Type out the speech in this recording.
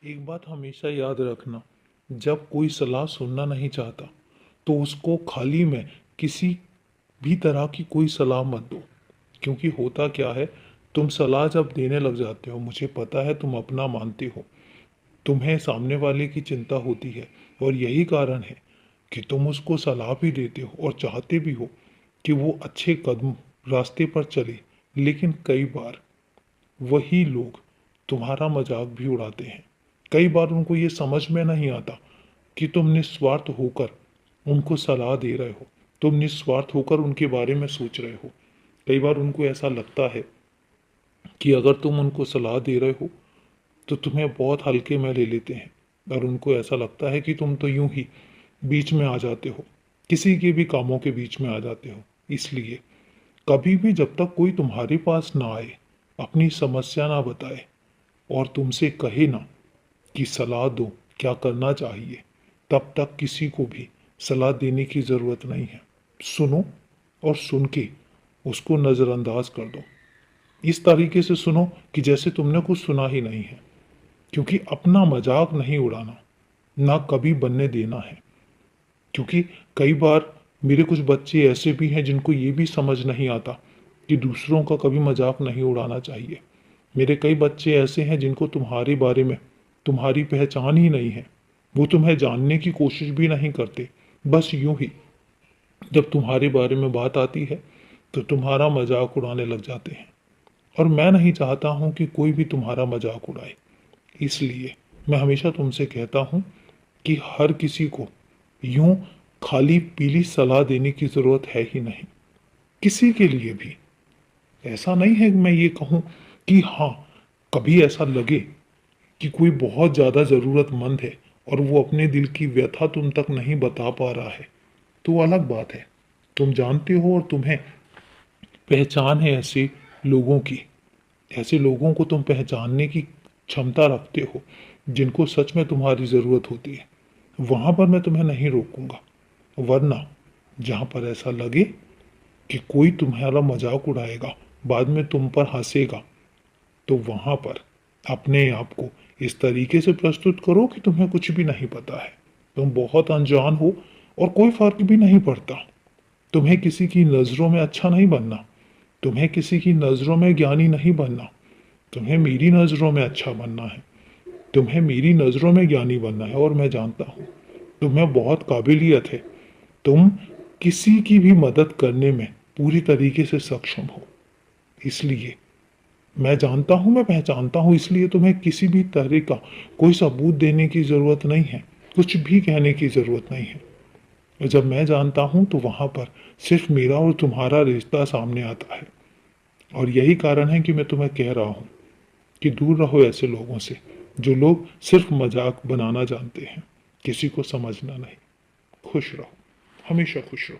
एक बात हमेशा याद रखना, जब कोई सलाह सुनना नहीं चाहता तो उसको खाली में किसी भी तरह की कोई सलाह मत दो। क्योंकि होता क्या है, तुम सलाह जब देने लग जाते हो, मुझे पता है तुम अपना मानते हो, तुम्हें सामने वाले की चिंता होती है और यही कारण है कि तुम उसको सलाह भी देते हो और चाहते भी हो कि वो अच्छे कदम रास्ते पर चले। लेकिन कई बार वही लोग तुम्हारा मजाक भी उड़ाते हैं। कई बार उनको ये समझ में नहीं आता कि तुम निस्वार्थ होकर उनको सलाह दे रहे हो, तुम निस्वार्थ होकर उनके बारे में सोच रहे हो। कई बार उनको ऐसा लगता है कि अगर तुम उनको सलाह दे रहे हो तो तुम्हें बहुत हल्के में ले लेते हैं, और उनको ऐसा लगता है कि तुम तो यूं ही बीच में आ जाते हो, किसी के भी कामों के बीच में आ जाते हो। इसलिए कभी भी जब तक कोई तुम्हारे पास ना आए, अपनी समस्या ना बताए और तुमसे कहे ना कि सलाह दो, क्या करना चाहिए, तब तक किसी को भी सलाह देने की ज़रूरत नहीं है। सुनो और सुन के उसको नज़रअंदाज कर दो। इस तरीके से सुनो कि जैसे तुमने कुछ सुना ही नहीं है। क्योंकि अपना मजाक नहीं उड़ाना, ना कभी बनने देना है। क्योंकि कई बार मेरे कुछ बच्चे ऐसे भी हैं जिनको ये भी समझ नहीं आता कि दूसरों का कभी मजाक नहीं उड़ाना चाहिए। मेरे कई बच्चे ऐसे हैं जिनको तुम्हारे बारे में तुम्हारी पहचान ही नहीं है, वो तुम्हें जानने की कोशिश भी नहीं करते। बस यूं ही जब तुम्हारे बारे में बात आती है तो तुम्हारा मजाक उड़ाने लग जाते हैं। और मैं नहीं चाहता हूं कि कोई भी तुम्हारा मजाक उड़ाए। इसलिए मैं हमेशा तुमसे कहता हूं कि हर किसी को यूं खाली पीली सलाह देने की ज़रूरत है ही नहीं, किसी के लिए भी। ऐसा नहीं है कि मैं ये कहूं कि हाँ, कभी ऐसा लगे कि कोई बहुत ज़्यादा ज़रूरतमंद है और वो अपने दिल की व्यथा तुम तक नहीं बता पा रहा है, तो अलग बात है। तुम जानते हो और तुम्हें पहचान है ऐसे लोगों की। ऐसे लोगों को तुम पहचानने की क्षमता रखते हो जिनको सच में तुम्हारी ज़रूरत होती है। वहाँ पर मैं तुम्हें नहीं रोकूंगा। वरना जहाँ पर ऐसा लगे कि कोई तुम्हारा मजाक उड़ाएगा, बाद में तुम पर हंसेगा, तो वहाँ पर अपने आप को इस तरीके से प्रस्तुत करो कि तुम्हें कुछ भी नहीं पता है, तुम बहुत अनजान हो और कोई फर्क भी नहीं पड़ता। तुम्हें किसी की नज़रों में अच्छा नहीं बनना, तुम्हें किसी की नज़रों में ज्ञानी नहीं बनना, तुम्हें मेरी नज़रों में अच्छा बनना है, तुम्हें मेरी नज़रों में ज्ञानी बनना है। और मैं जानता हूँ तुम्हें बहुत काबिलियत है, तुम किसी की भी मदद करने में पूरी तरीके से सक्षम हो। इसलिए मैं जानता हूँ, मैं पहचानता हूँ, इसलिए तुम्हें किसी भी तरह का कोई सबूत देने की ज़रूरत नहीं है, कुछ भी कहने की ज़रूरत नहीं है। और जब मैं जानता हूँ तो वहाँ पर सिर्फ मेरा और तुम्हारा रिश्ता सामने आता है। और यही कारण है कि मैं तुम्हें कह रहा हूँ कि दूर रहो ऐसे लोगों से, जो लोग सिर्फ मजाक बनाना जानते हैं, किसी को समझना नहीं। खुश रहो, हमेशा खुश रहो।